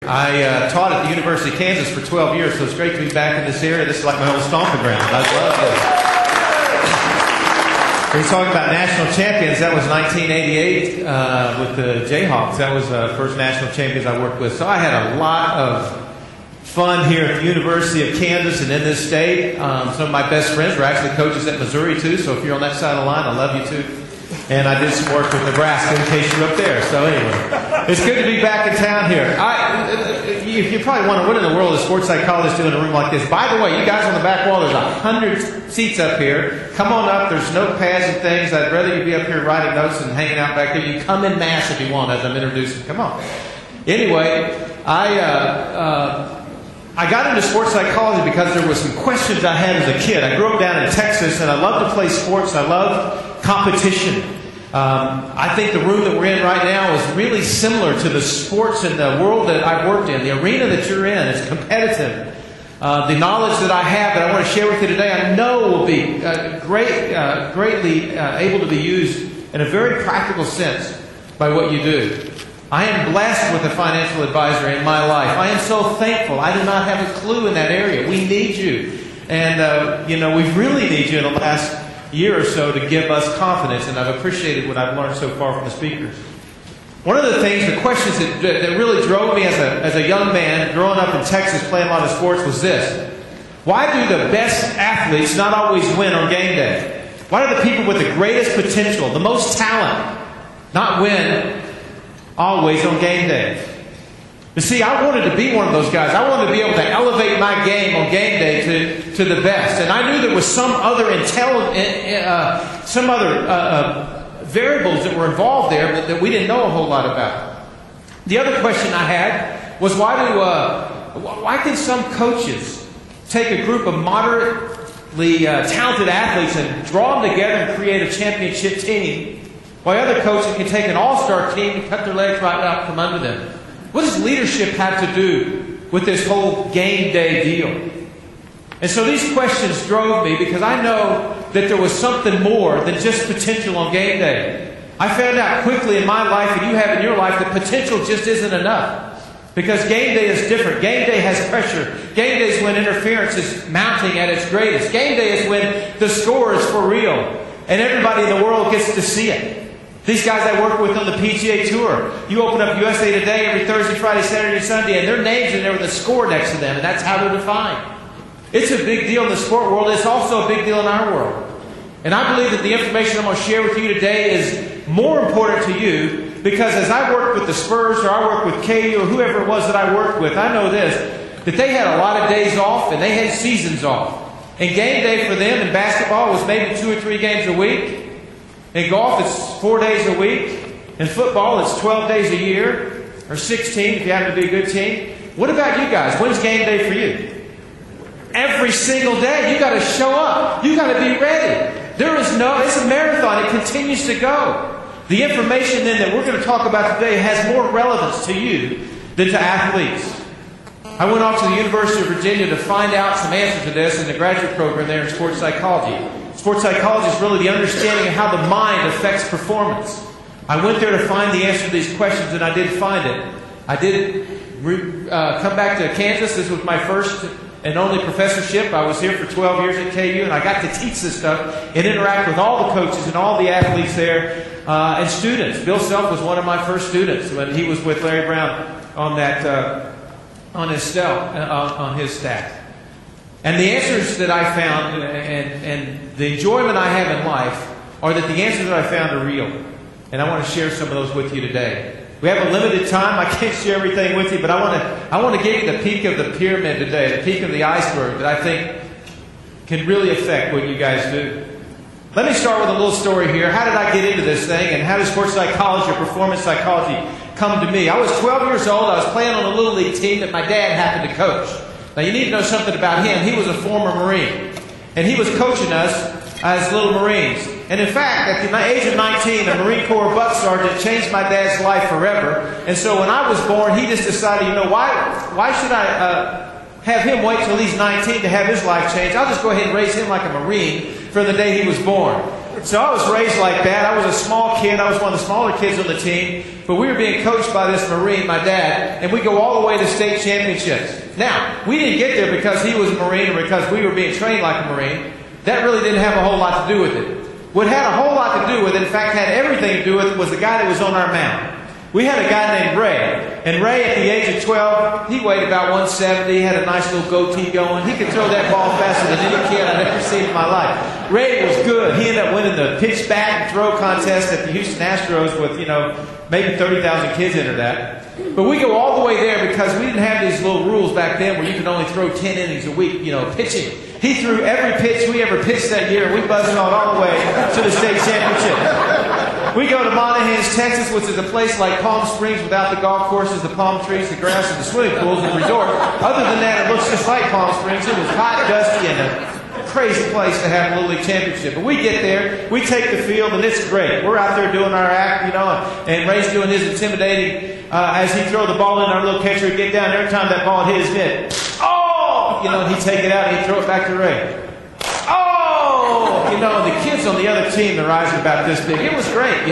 I taught at the University of Kansas for 12 years, so it's great to be back in this area. This is like my old stomping ground. I love this. We're talking about national champions. That was 1988 with the Jayhawks. That was the first national champions I worked with. So I had a lot of fun here at the University of Kansas and in this state. Some of my best friends were actually coaches at Missouri, too. So if you're on that side of the line, I love you, too. And I did some work with Nebraska in case you're up there. So anyway, it's good to be back in town here. You probably wonder, what in the world is sports psychologists doing in a room like this? By the way, you guys on the back wall, there's 100 seats up here. Come on up. There's notepads and things. I'd rather you be up here writing notes and hanging out back there. You come in mass if you want as I'm introducing. Come on. Anyway, I got into sports psychology because there were some questions I had as a kid. I grew up down in Texas, and I loved to play sports. I loved competition. I think the room that we're in right now is really similar to the sports and the world that I've worked in. The arena that you're in is competitive. The knowledge that I have that I want to share with you today, I know will be greatly able to be used in a very practical sense by what you do. I am blessed with a financial advisor in my life. I am so thankful. I do not have a clue in that area. We need you. And, we really need you in the last year or so to give us confidence. And I've appreciated what I've learned so far from the speakers. One of the things, the questions that really drove me as a young man, growing up in Texas, playing a lot of sports, was this. Why do the best athletes not always win on game day? Why do the people with the greatest potential, the most talent, not win always on game day? You see, I wanted to be one of those guys. I wanted to be able to elevate my game on game day to the best. And I knew there was some other variables that were involved there that we didn't know a whole lot about. The other question I had was why can some coaches take a group of moderately talented athletes and draw them together and create a championship team, while other coaches can take an all-star team and cut their legs right out from under them? What does leadership have to do with this whole game day deal? And so these questions drove me because I know that there was something more than just potential on game day. I found out quickly in my life, and you have in your life, that potential just isn't enough. Because game day is different. Game day has pressure. Game day is when interference is mounting at its greatest. Game day is when the score is for real and everybody in the world gets to see it. These guys I work with on the PGA Tour, you open up USA Today every Thursday, Friday, Saturday, Sunday, and their names are there with a score next to them, and that's how they're defined. It's a big deal in the sport world. It's also a big deal in our world. And I believe that the information I'm going to share with you today is more important to you because as I worked with the Spurs or I worked with KU or whoever it was that I worked with, I know this, that they had a lot of days off and they had seasons off. And game day for them in basketball was maybe 2 or 3 games a week. In golf, it's 4 days a week. In football, it's 12 days a year, or 16 if you happen to be a good team. What about you guys? When's game day for you? Every single day. You got to show up. You got to be ready. It's a marathon. It continues to go. The information then that we're going to talk about today has more relevance to you than to athletes. I went off to the University of Virginia to find out some answers to this in the graduate program there in sports psychology. Sports psychology is really the understanding of how the mind affects performance. I went there to find the answer to these questions, and I did find it. I did come back to Kansas. This was my first and only professorship. I was here for 12 years at KU, and I got to teach this stuff and interact with all the coaches and all the athletes there and students. Bill Self was one of my first students when he was with Larry Brown on his staff. And the answers that I found and the enjoyment I have in life are that the answers that I found are real. And I want to share some of those with you today. We have a limited time. I can't share everything with you, but I want to give you the peak of the pyramid today, the peak of the iceberg that I think can really affect what you guys do. Let me start with a little story here. How did I get into this thing, and how does sports psychology or performance psychology come to me? I was 12 years old. I was playing on a little league team that my dad happened to coach. Now, you need to know something about him. He was a former Marine, and he was coaching us as little Marines. And in fact, at the age of 19, a Marine Corps buck sergeant changed my dad's life forever. And so when I was born, he just decided, why should I have him wait till he's 19 to have his life changed? I'll just go ahead and raise him like a Marine from the day he was born. So I was raised like that. I was a small kid. I was one of the smaller kids on the team. But we were being coached by this Marine, my dad, and we go all the way to state championships. Now, we didn't get there because he was a Marine or because we were being trained like a Marine. That really didn't have a whole lot to do with it. What had a whole lot to do with it, in fact, had everything to do with it, was the guy that was on our mound. We had a guy named Ray. And Ray, at the age of 12, he weighed about 170, had a nice little goatee going. He could throw that ball faster than any kid I'd ever seen in my life. Ray was good. He ended up winning the pitch bat and throw contest at the Houston Astros with, maybe 30,000 kids entered that. But we go all the way there because we didn't have these little rules back then where you could only throw 10 innings a week, pitching. He threw every pitch we ever pitched that year, and we buzzed it all the way to the state championship. We go to Monahans, Texas, which is a place like Palm Springs without the golf courses, the palm trees, the grass, and the swimming pools and the resort. Other than that, it looks just like Palm Springs. It was hot, dusty, and a crazy place to have a Little League championship. But we get there, we take the field, and it's great. We're out there doing our act, and Ray's doing his intimidating as he throw the ball in. Our little catcher would get down. Every time that ball hit his mitt, and he'd take it out and he'd throw it back to Ray. The kids on the other team, the rise about this big. It was great,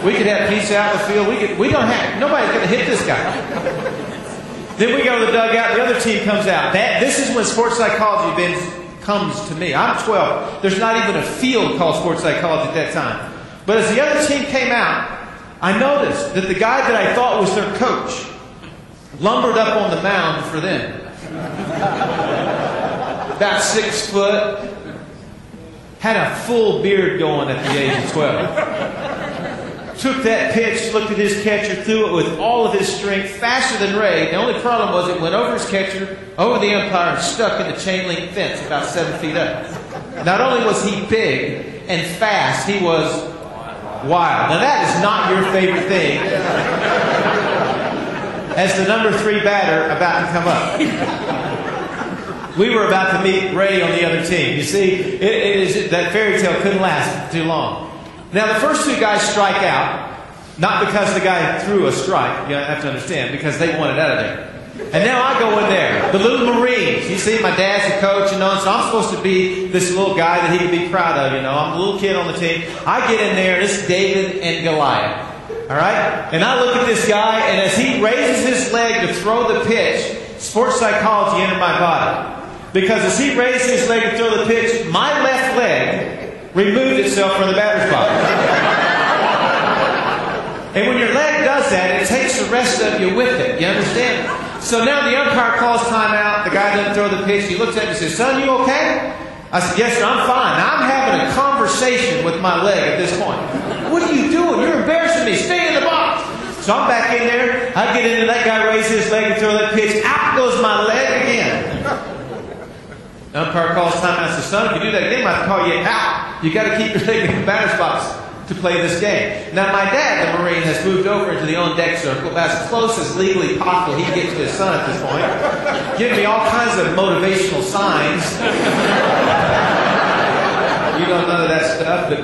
We could have peace out in the field. Nobody's going to hit this guy. Then we go to the dugout. The other team comes out. This is when sports psychology comes to me. I'm 12. There's not even a field called sports psychology at that time. But as the other team came out, I noticed that the guy that I thought was their coach lumbered up on the mound for them. About 6 foot. Had a full beard going at the age of 12. Took that pitch, looked at his catcher, threw it with all of his strength, faster than Ray. The only problem was it went over his catcher, over the umpire, and stuck in the chain link fence about 7 feet up. Not only was he big and fast, he was wild. Now that is not your favorite thing as the number 3 batter about to come up. We were about to meet Ray on the other team. You see, that fairy tale couldn't last too long. Now, the first 2 guys strike out, not because the guy threw a strike, you have to understand, because they wanted out of there. And now I go in there, the little Marines. You see, my dad's a coach, so I'm supposed to be this little guy that he can be proud of, I'm the little kid on the team. I get in there, and it's David and Goliath. All right? And I look at this guy, and as he raises his leg to throw the pitch, sports psychology entered my body. Because as he raised his leg to throw the pitch, my left leg removed itself from the batter's box. And when your leg does that, it takes the rest of you with it. You understand? So now the umpire calls timeout. The guy doesn't throw the pitch. He looks at me and says, "Son, you okay?" I said, "Yes, sir, I'm fine." Now I'm having a conversation with my leg at this point. "What are you doing? You're embarrassing me. Stay in the box." So I'm back in there. I get into that guy, raise his leg and throw that pitch. Out goes my leg again. The umpire calls time and says, "Son, if you do that again, I have to call you out. You got to keep your leg in the batter's box to play this game." Now, my dad, the Marine, has moved over into the on-deck circle, about as close as legally possible he can get to his son at this point, giving me all kinds of motivational signs. You don't know that stuff, but...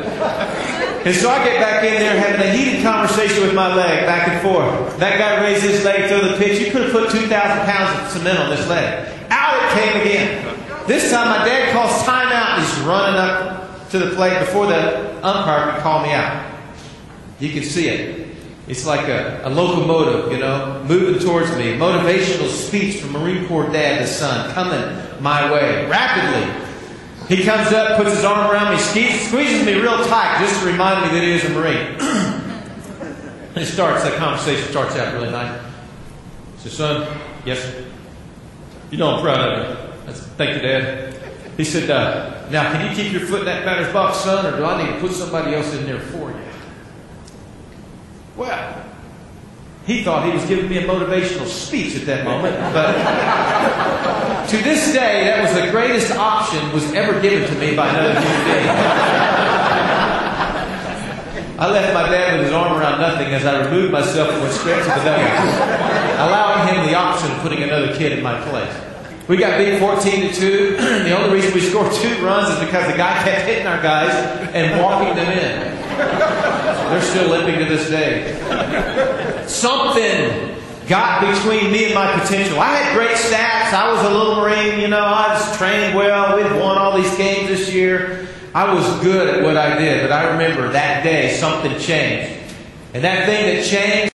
And so I get back in there having a heated conversation with my leg, back and forth. That guy raised his leg, threw the pitch. You could have put 2,000 pounds of cement on this leg. Out it came again. This time my dad calls timeout and he's running up to the plate before the umpire could call me out. You can see it. It's like a locomotive, moving towards me. A motivational speech from Marine Corps dad to son coming my way rapidly. He comes up, puts his arm around me, squeezes me real tight just to remind me that he is a Marine. And that conversation starts out really nice. He says, "Son," "Yes, sir." "I'm proud of you." I said, "Thank you, Dad." He said, "Now, can you keep your foot in that batter's box, son, or do I need to put somebody else in there for you?" Well, he thought he was giving me a motivational speech at that moment, but to this day, that was the greatest option was ever given to me by another human being. I left my dad with his arm around nothing as I removed myself and went straight to the dugout, allowing him the option of putting another kid in my place. We got beat 14-2. The only reason we scored 2 runs is because the guy kept hitting our guys and walking them in. They're still limping to this day. Something got between me and my potential. I had great stats. I was a little Marine, I was trained well. We'd won all these games this year. I was good at what I did, but I remember that day something changed. And that thing that changed